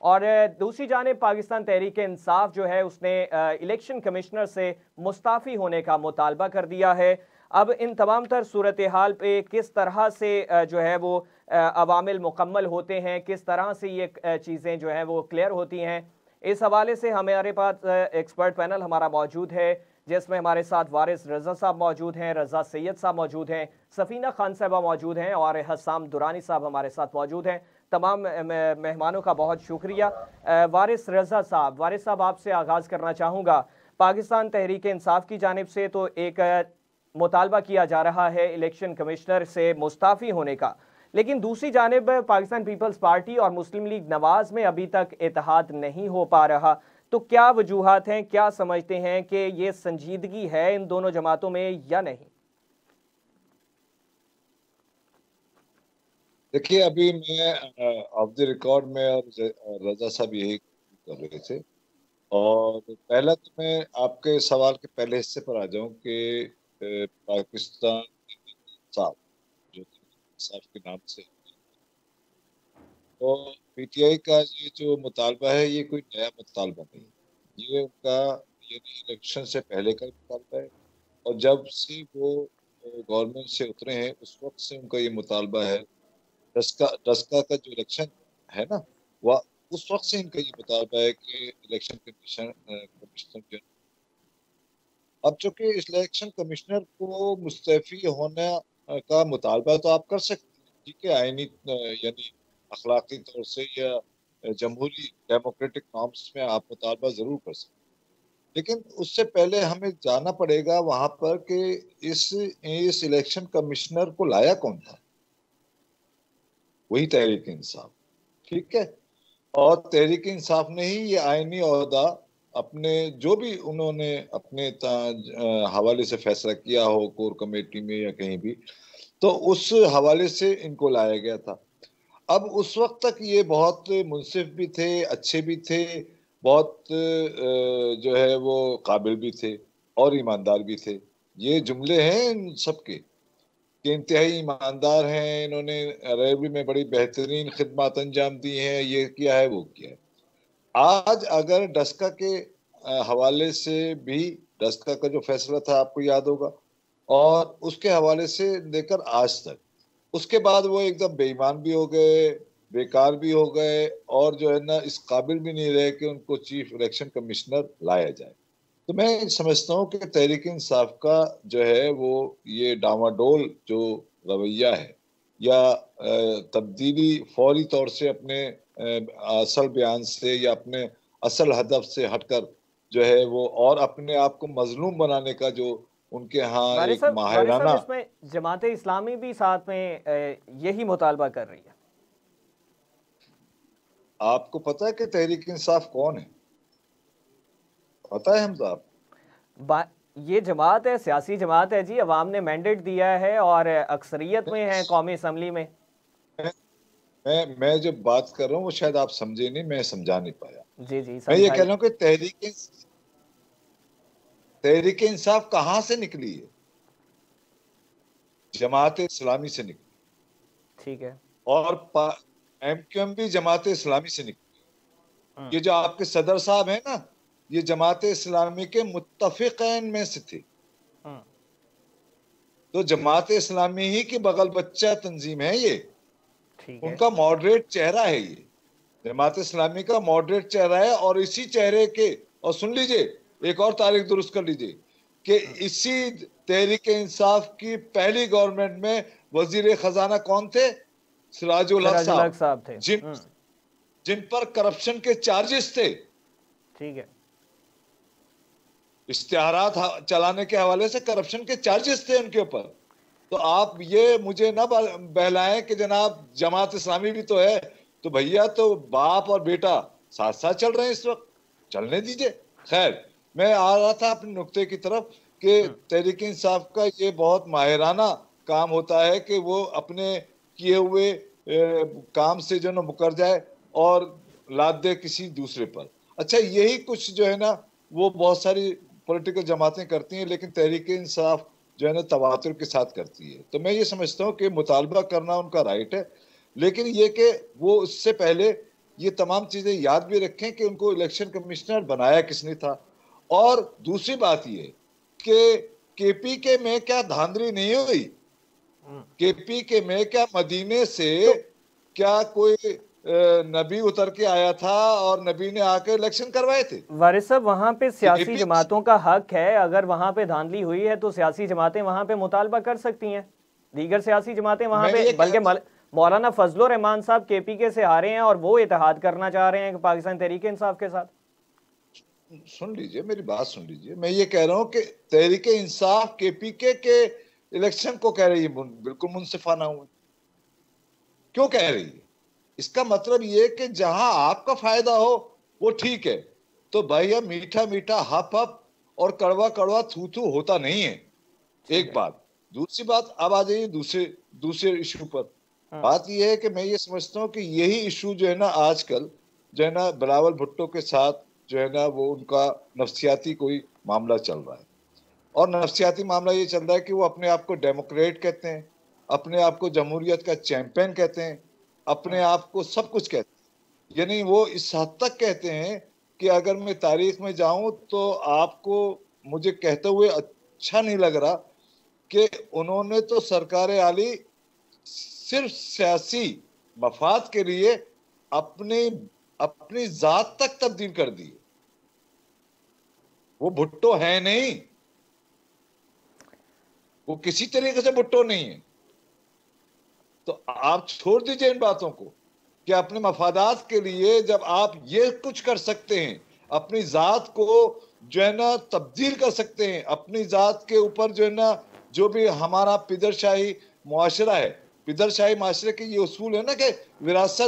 और दूसरी जानिब पाकिस्तान तहरीक इंसाफ जो है उसने इलेक्शन कमिश्नर से मुस्ताफ़ी होने का मुतालबा कर दिया है। अब इन तमाम तर सूरत हाल पे किस तरह से जो है वो अवामिल मुकम्मल होते हैं, किस तरह से ये चीज़ें जो हैं वो क्लियर होती हैं, इस हवाले से हमारे पास एक्सपर्ट पैनल हमारा मौजूद है, जिसमें हमारे साथ वारिस रज़ा साहब मौजूद हैं, रज़ा सैयद साहब मौजूद हैं, सफ़ीना खान साहबा मौजूद हैं और हसाम दुरानी साहब हमारे साथ मौजूद हैं। तमाम मेहमानों का बहुत शुक्रिया। वारिस रज़ा साहब, वारिस साहब आपसे आगाज़ करना चाहूँगा। पाकिस्तान तहरीक इंसाफ की जानिब से तो एक मुतालबा किया जा रहा है इलेक्शन कमिश्नर से मुस्ताफ़ी होने का, लेकिन दूसरी जानिब पाकिस्तान पीपल्स पार्टी और मुस्लिम लीग नवाज में अभी तक इत्तेहाद नहीं हो पा रहा। तो क्या वजूहात हैं, क्या समझते हैं कि ये संजीदगी है इन दोनों जमातों में या नहीं? देखिए, अभी मैं ऑफ द रिकॉर्ड में और रजा साहब यही कर रहे थे। और पहला तो मैं आपके सवाल के पहले हिस्से पर आ जाऊं कि पाकिस्तान साफ जो साफ के नाम से, तो पीटीआई का ये जो मुतालबा है ये कोई नया मुतालबा नहीं है। ये उनका ये इलेक्शन से पहले का मुतालबा है, और जब से वो गवर्नमेंट से उतरे हैं उस वक्त से उनका ये मुतालबा है। डस्का का जो इलेक्शन है ना, वह उस वक्त से इनका ये मुतालबा है कि इलेक्शन कमिश्नर जो, अब चूंकि इलेक्शन कमिश्नर को मुस्तफी होने का मुतालबा तो आप कर सकते हैं, ठीक है, आईनी यानी अखलाकी तौर से या जमहूरी डेमोक्रेटिक नॉर्म्स में आप मुतालबा जरूर कर सकते हैं। लेकिन उससे पहले हमें जाना पड़ेगा वहां पर कि इस इलेक्शन कमिश्नर को लाया कौन था। वही तहरीक इंसाफ, ठीक है। और तहरीक इंसाफ ने ही ये आईनी ओहदा अपने, जो भी उन्होंने अपने हवाले से फैसला किया हो कोर कमेटी में या कहीं भी, तो उस हवाले से इनको लाया गया था। अब उस वक्त तक ये बहुत मुंसिफ भी थे, अच्छे भी थे, बहुत जो है वो काबिल भी थे और ईमानदार भी थे। ये जुमले हैं इन सबके कि इंतहाई ईमानदार हैं, इन्होंने अरेबी में बड़ी बेहतरीन खिदमत अंजाम दी हैं, ये किया है वो किया है। आज अगर डस्का के हवाले से भी, डस्का का जो फैसला था आपको याद होगा, और उसके हवाले से लेकर आज तक, उसके बाद वो एकदम बेईमान भी हो गए, बेकार भी हो गए, और जो है ना इस काबिल भी नहीं रहे कि उनको चीफ इलेक्शन कमिश्नर लाया जाए। तो मैं समझता हूँ कि तहरीक इंसाफ का जो है वो ये डामाडोल जो रवैया है, या तब्दीली फौरी तौर से अपने असल बयान से या अपने असल हदफ से हटकर जो है वो, और अपने आप को मजलूम बनाने का जो उनके यहाँ एक वारिस साहब, माहिराना। इसमें जमात इस्लामी भी साथ में यही मुतालबा कर रही है। आपको पता है कि तहरीक इंसाफ कौन है? पता है हमजा आप? ये जमात है, सियासी जमात है जी, अवाम ने मैंडेट दिया है और अक्सरियत में है कौमी असम्बली में। मैं जो बात कर रहा हूँ वो शायद आप समझे नहीं, मैं समझा नहीं पाया। जी जी, मैं ये कह समझाइए। रहा हूँ कि तहरीक इंसाफ कहाँ से निकली है? जमात इस्लामी से निकली। ठीक है। और एमक्यूएम भी जमात इस्लामी से निकली। हम्म। ये जो आपके सदर साहब है ना, ये जमात इस्लामी के मुत्तफिकीन में से थे। हम्म। तो जमात इस्लामी ही की बगल बच्चा तंजीम है ये। ठीक है। उनका मॉडरेट चेहरा है ये, जमात इस्लामी का मॉडरेट चेहरा है। और इसी चेहरे के, और सुन लीजिए एक और तारीख दुरुस्त कर लीजिए, कि इसी तहरीक इंसाफ की पहली गवर्नमेंट में वजीर खजाना कौन थे? सिराजुल हक सिराजुल हक साहब, साहब थे। जिन जिन पर करप्शन के चार्जेस थे, ठीक है। इश्तिहारात चलाने के हवाले से करप्शन के चार्जेस थे उनके ऊपर। तो आप ये मुझे ना बहलाएं कि जनाब जमात इस्लामी भी तो है। तो भैया, तो बाप और बेटा साथ साथ चल रहे हैं इस वक्त, चलने दीजिए। खैर, मैं आ रहा था अपने नुक्ते की तरफ कि तहरीक इंसाफ का ये बहुत माहिराना काम होता है कि वो अपने किए हुए काम से जो ना मुकर जाए और लाद दे किसी दूसरे पर। अच्छा, यही कुछ जो है ना वो बहुत सारी पॉलिटिकल जमातें करती हैं, लेकिन तहरीक इंसाफ जो है ना तवातुर के साथ करती है। तो मैं ये समझता हूँ कि मुतालबा करना उनका राइट है, लेकिन ये कि वो उससे पहले ये तमाम चीजें याद भी रखें कि उनको इलेक्शन कमिश्नर बनाया किसने था। और दूसरी बात ये कि केपीके में क्या धांधली नहीं हुई? केपीके में क्या मदीने से क्या कोई नबी उतर के आया था और नबी ने आके इलेक्शन करवाए थे? वारिस साहब, वहां पे सियासी जमातों का हक है, अगर वहां पे धांधली हुई है तो सियासी जमातें वहां पे मुतालबा कर सकती हैं, दीगर सियासी जमातें वहां पे। बल्कि मौलाना फजलुर रहमान साहब केपीके से हारे हैं और वो इत्तेहाद करना चाह रहे हैं पाकिस्तान तहरीक इंसाफ के साथ। सुन लीजिए, मेरी बात सुन लीजिए। मैं ये कह रहा हूं कि तहरीक इंसाफ केपीके के इलेक्शन को कह रही है बिल्कुल मुनसिफाना हुए। क्यों कह रही है? इसका मतलब ये कि जहां आपका फायदा हो वो ठीक है। तो भैया मीठा मीठा हप हप और कड़वा कड़वा थू थू होता नहीं है। एक बात। दूसरी बात, अब आ जाइए दूसरे इशू पर। बात यह है कि मैं ये समझता हूँ कि यही इशू जो है ना आजकल जो है ना बिलावल भुट्टो के साथ जो है ना वो उनका नफ्सियाती कोई मामला चल रहा है। और नफ्सियाती मामला ये चल रहा है कि वो अपने आप को डेमोक्रेट कहते हैं, अपने आप को जमहूरियत का चैंपियन कहते हैं, अपने आप को सब कुछ कहते हैं। यानी वो इस हद तक कहते हैं कि अगर मैं तारीख में जाऊं तो आपको मुझे कहते हुए अच्छा नहीं लग रहा कि उन्होंने तो सरकार आली सिर्फ सियासी मफाद के लिए अपनी जात तक तब्दील कर दी। वो भुट्टो है नहीं, वो किसी तरीके से भुट्टो नहीं है। तो आप छोड़ दीजिए इन बातों को कि अपने मफादात के लिए जब आप ये कुछ कर सकते हैं, अपनी जात को जो है ना तब्दील कर सकते हैं, अपनी जात के ऊपर जो है ना जो भी हमारा पिदरशाही मुआशरा है, पिदरशाही माशरे के ये उसूल है ना कि विरासत